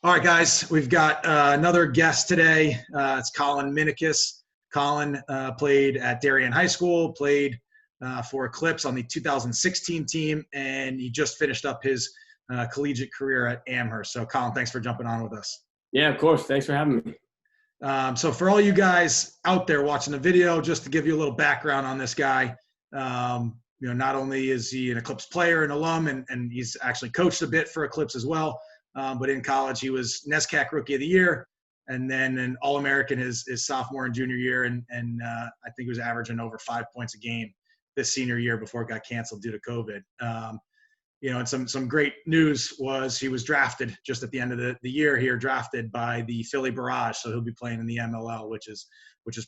All right, guys, we've got another guest today. It's Colin Minicus. Colin played at Darien High School, played for Eclipse on the 2016 team, and he just finished up his collegiate career at Amherst. So, Colin, thanks for jumping on with us. Yeah, of course. Thanks for having me. So for all you guys out there watching the video, just to give you a little background on this guy, not only is he an Eclipse player and alum, and he's actually coached a bit for Eclipse as well, but in college he was NESCAC Rookie of the Year, and then an All-American his sophomore and junior year, and I think he was averaging over 5 points a game this senior year before it got canceled due to COVID. And some great news was he was drafted just at the end of the year here, drafted by the Philly Barrage. So he'll be playing in the MLL, which is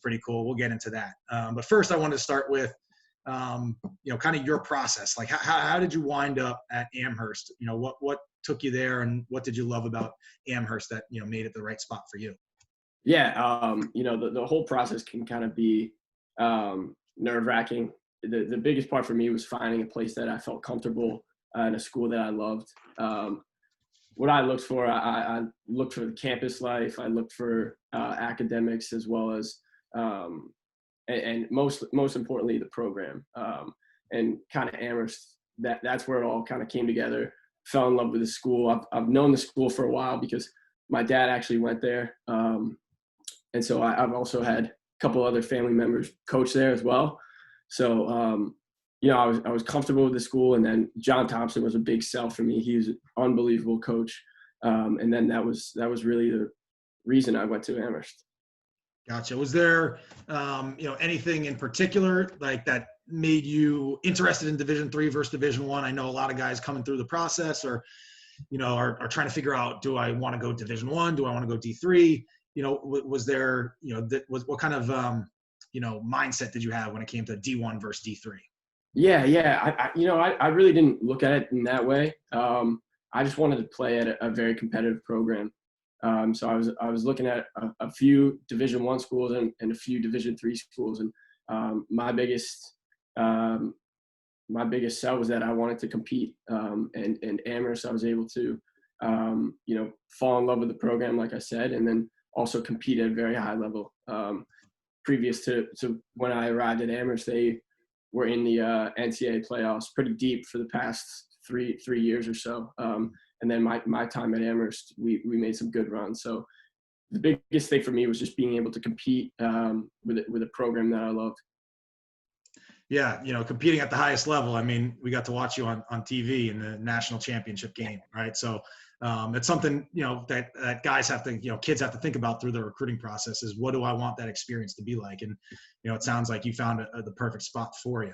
pretty cool. We'll get into that. But first I wanted to start with, kind of your process. Like how did you wind up at Amherst? What took you there, and what did you love about Amherst that, made it the right spot for you? Yeah. The whole process can kind of be nerve-wracking. The biggest part for me was finding a place that I felt comfortable in a school that I loved. What I looked for, I looked for the campus life. I looked for academics, as well as, and most importantly, the program. And kind of Amherst, that's where it all kind of came together. Fell in love with the school. I've known the school for a while because my dad actually went there. And so I've also had a couple other family members coach there as well. So, I was comfortable with the school, and then John Thompson was a big sell for me. He was an unbelievable coach. And then that was really the reason I went to Amherst. Gotcha. Was there, anything in particular like that made you interested in Division III versus Division I? I know a lot of guys coming through the process are trying to figure out, do I want to go Division I? Do I want to go D3? Was there, what kind of, mindset did you have when it came to D1 versus D3? Yeah. I really didn't look at it in that way. I just wanted to play at a very competitive program. So I was looking at a few Division I schools and a few Division III schools, and my biggest sell was that I wanted to compete. And Amherst, I was able to fall in love with the program, like I said, and then also compete at a very high level. Previous to when I arrived at Amherst, they were in the NCAA playoffs pretty deep for the past three years or so. And then my time at Amherst, we made some good runs. So the biggest thing for me was just being able to compete with a program that I loved. Yeah, competing at the highest level. I mean, we got to watch you on TV in the national championship game, right? So it's something, that guys have to, kids have to think about through the recruiting process is, what do I want that experience to be like? And, it sounds like you found the perfect spot for you.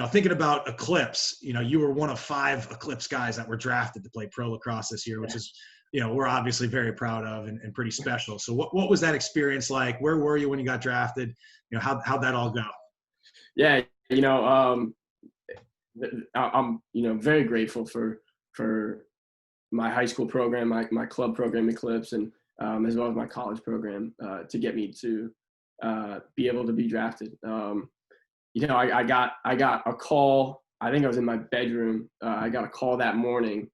Thinking about Eclipse, you were one of 5 Eclipse guys that were drafted to play pro lacrosse this year, which is, we're obviously very proud of and pretty special. So what was that experience like? Where were you when you got drafted? How'd that all go? Yeah, I'm very grateful for my high school program, my club program, Eclipse, and as well as my college program to get me to be able to be drafted. I got a call. I think I was in my bedroom. I got a call that morning,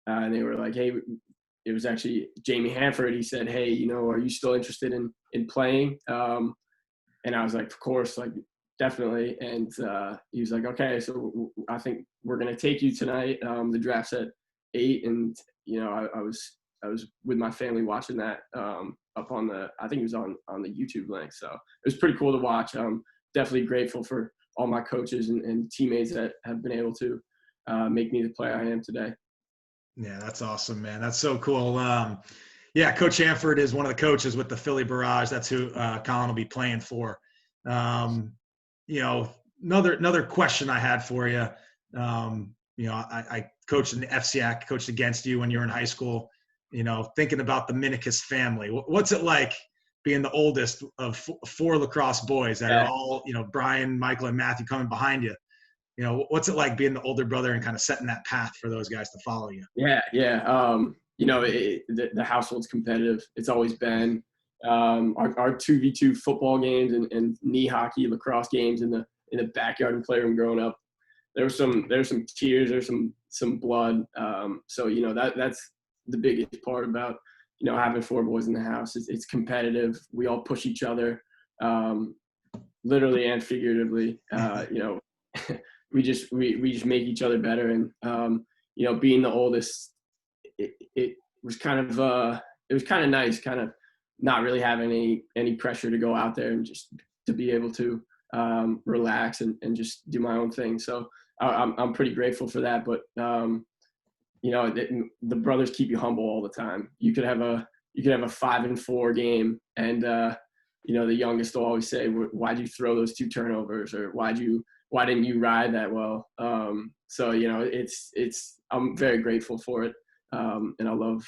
and they were like, "Hey," it was actually Jamie Hanford. He said, "Hey, are you still interested in playing?" And I was like, "Of course, like definitely." And he was like, "Okay, so I think we're gonna take you tonight. The draft's at 8," and I was with my family watching that up on I think it was on the YouTube link. So it was pretty cool to watch. Definitely grateful for all my coaches and teammates that have been able to make me the player I am today. Yeah, that's awesome, man. That's so cool. Coach Hanford is one of the coaches with the Philly Barrage. That's who Colin will be playing for. Another question I had for you. I coached in the FCAC, coached against you when you were in high school. Thinking about the Minicus family, what's it like being the oldest of 4 lacrosse boys that are all, Brian, Michael, and Matthew coming behind you? What's it like being the older brother and kind of setting that path for those guys to follow you? Yeah. The household's competitive. It's always been our 2v2 football games and knee hockey, lacrosse games in the backyard and playroom growing up. There's some tears, there's some blood. So that's the biggest part about, having 4 boys in the house. It's competitive. We all push each other, literally and figuratively. We just make each other better. And, being the oldest, it was kind of nice, kind of not really having any pressure to go out there and just to be able to relax and just do my own thing. So I'm pretty grateful for that. But the brothers keep you humble all the time. You could have a 5-4 game, and the youngest will always say, "Why'd you throw those 2 turnovers?" or why didn't you ride that well? So I'm very grateful for it, and I love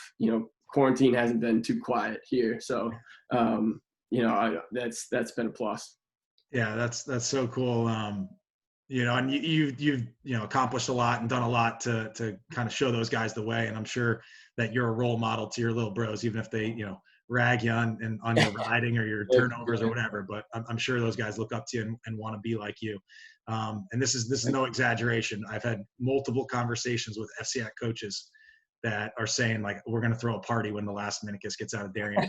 quarantine hasn't been too quiet here, so that's been a plus. Yeah, that's so cool. And you've accomplished a lot and done a lot to kind of show those guys the way. And I'm sure that you're a role model to your little bros, even if they rag you on your riding or your turnovers or whatever. But I'm sure those guys look up to you and want to be like you. And this is no exaggeration. I've had multiple conversations with FCAC coaches that are saying, like, we're going to throw a party when the last Minicus gets out of Darien.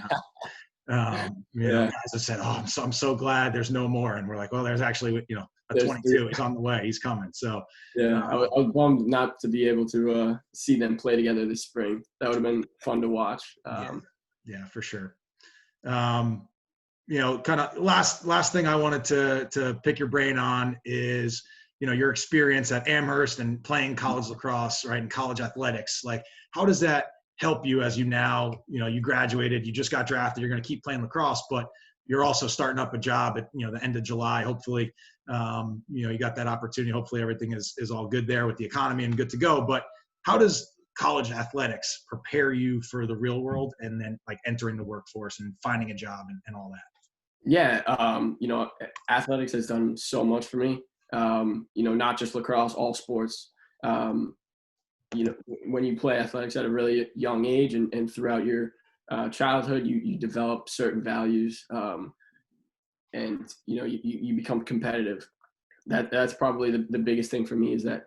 Guys have said, "Oh, I'm so glad there's no more," and we're like, "Well, there's actually a 22. He's on the way. He's coming." So I was bummed not to be able to see them play together this spring. That would have been fun to watch. Yeah, for sure. Kind of last thing I wanted to pick your brain on is your experience at Amherst and playing college lacrosse, right, and college athletics. Like, how does that help you as you graduated, you just got drafted, you're going to keep playing lacrosse, but you're also starting up a job at the end of July. Hopefully you got that opportunity. Hopefully everything is all good there with the economy and good to go. But how does college athletics prepare you for the real world and then like entering the workforce and finding a job and all that? Yeah, athletics has done so much for me. Not just lacrosse, all sports. When you play athletics at a really young age and throughout your childhood, you develop certain values, and you become competitive. That's probably the biggest thing for me, is that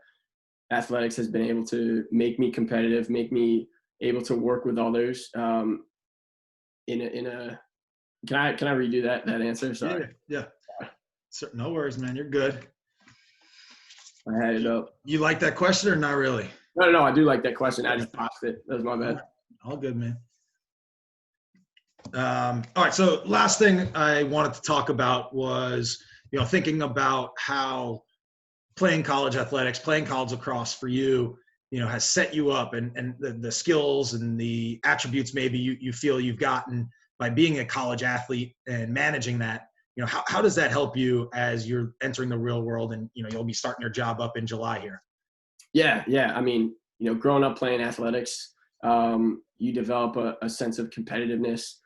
athletics has been able to make me competitive, make me able to work with others. Can I redo that answer? Sorry. Yeah. No worries, man. You're good. I had it up. You like that question or not really? No, I do like that question. I just paused it. That was my bad. All good, man. All right. So last thing I wanted to talk about was, thinking about how playing college athletics, playing college lacrosse for you, has set you up and the skills and the attributes maybe you feel you've gotten by being a college athlete and managing that. How does that help you as you're entering the real world and, you'll be starting your job up in July here? Yeah. I mean, growing up playing athletics, you develop a sense of competitiveness,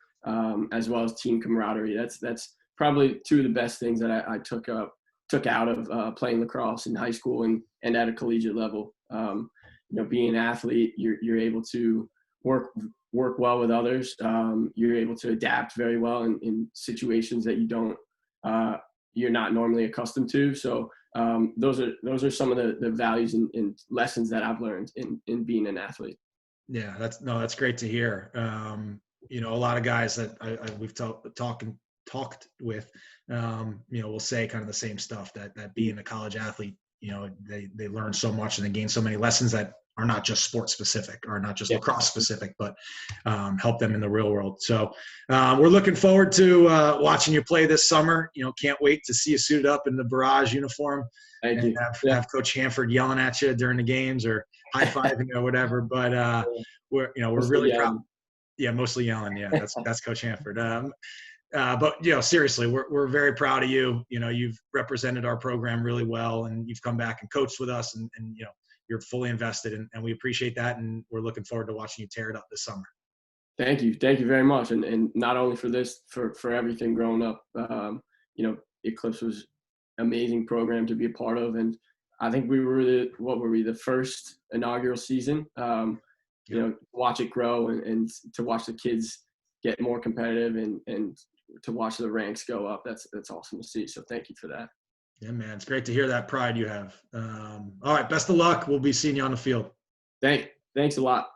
as well as team camaraderie. That's probably 2 of the best things that I took out of playing lacrosse in high school and at a collegiate level. Being an athlete, you're able to work well with others. You're able to adapt very well in situations that you're not normally accustomed to. So those are some of the values and lessons that I've learned in being an athlete. Yeah, that's great to hear. A lot of guys that we've talked with, will say kind of the same stuff, that being a college athlete, they learn so much and they gain so many lessons that are not just sports specific or not just lacrosse specific, but help them in the real world. So we're looking forward to watching you play this summer. Can't wait to see you suited up in the Barrage uniform. Thank and you. Have Coach Hanford yelling at you during the games or high-fiving or whatever. But we're really proud. Yeah, mostly yelling. Yeah, that's Coach Hanford. But seriously, we're very proud of you. You've represented our program really well, and you've come back and coached with us, and you're fully invested, and we appreciate that, and we're looking forward to watching you tear it up this summer. Thank you very much, and not only for this, for everything growing up. Eclipse was an amazing program to be a part of, and I think we were the first inaugural season. Watch it grow and to watch the kids get more competitive and to watch the ranks go up. That's awesome to see. So thank you for that. Yeah, man. It's great to hear that pride you have. All right. Best of luck. We'll be seeing you on the field. Thanks a lot.